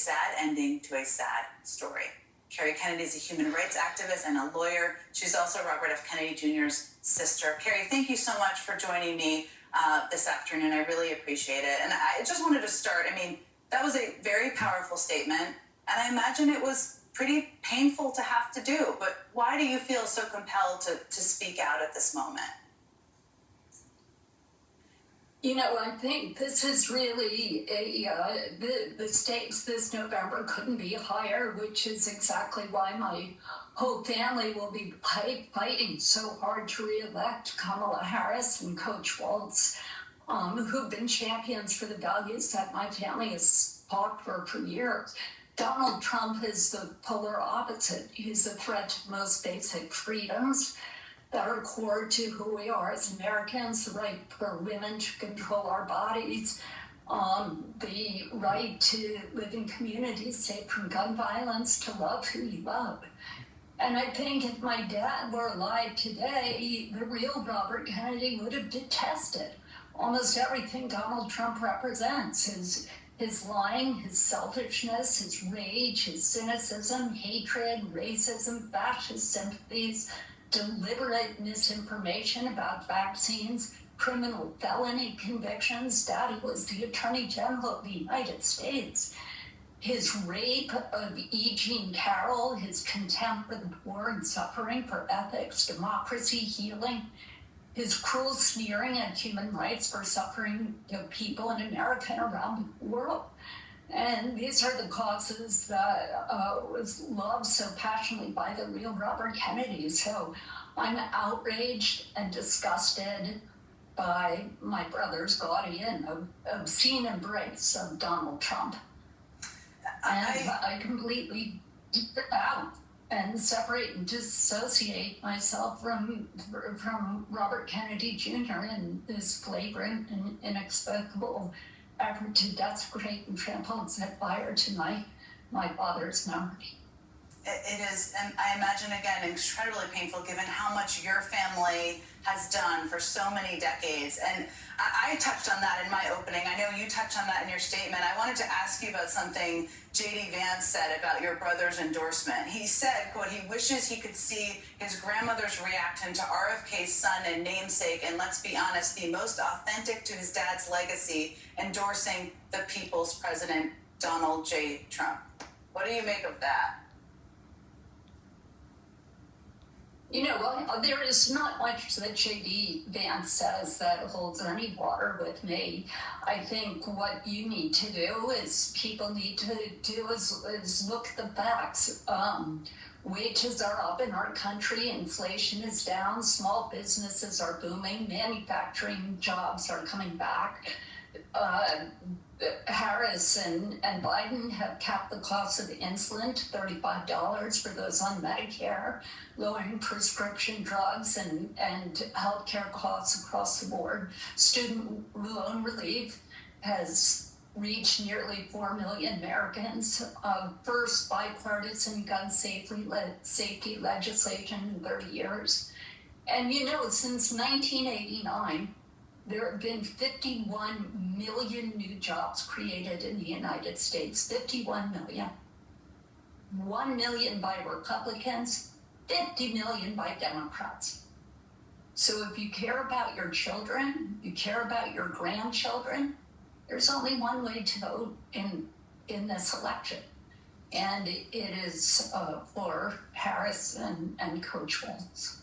sad ending to a sad story. Kerry Kennedy is a human rights activist and a lawyer. She's also Robert F. Kennedy Jr.'s sister. Kerry, thank you so much for joining me this afternoon. I really appreciate it. And I just wanted to start, that was a very powerful statement, and I imagine it was pretty painful to have to do, but why do you feel so compelled to speak out at this moment? I think this is really the stakes this November couldn't be higher, which is exactly why my whole family will be fighting so hard to re-elect Kamala Harris and Coach Waltz, who've been champions for the values that my family has fought for years. Donald Trump is the polar opposite. He's a threat to most basic freedoms that are core to who we are as Americans, the right for women to control our bodies, the right to live in communities safe from gun violence, to love who you love. And I think if my dad were alive today, the real Robert Kennedy would have detested almost everything Donald Trump represents. His lying, his selfishness, his rage, his cynicism, hatred, racism, fascist sympathies, deliberate misinformation about vaccines, criminal felony convictions. Daddy was the Attorney General of the United States. His rape of E. Jean Carroll, his contempt for the poor and suffering, for ethics, democracy, healing, his cruel sneering at human rights for suffering people in America and around the world. And these are the causes that was loved so passionately by the real Robert Kennedy. So I'm outraged and disgusted by my brother's gaudy and obscene embrace of Donald Trump. And I completely out and separate and dissociate myself from Robert Kennedy Jr. in this flagrant and inexplicable effort to desecrate and trample and set fire to my father's memory. It is, and I imagine, again, incredibly painful given how much your family has done for so many decades. And I touched on that in my opening. I know you touched on that in your statement. I wanted to ask you about something J.D. Vance said about your brother's endorsement. He said, quote, he wishes he could see his grandmother's reaction to RFK's son and namesake, and let's be honest, the most authentic to his dad's legacy, endorsing the people's president, Donald J. Trump. What do you make of that? There is not much that J.D. Vance says that holds any water with me. I think what you need to do is people need to do is look at the facts. Wages are up in our country, inflation is down, small businesses are booming, manufacturing jobs are coming back. Harris and Biden have capped the cost of insulin to $35 for those on Medicare, lowering prescription drugs and healthcare costs across the board. Student loan relief has reached nearly 4 million Americans. First bipartisan gun safety legislation in 30 years. And since 1989, there have been 51 million new jobs created in the United States. 51 million. 1 million by Republicans, 50 million by Democrats. So if you care about your children, you care about your grandchildren, there's only one way to vote in this election. And it is for Harris and Coach Waltz.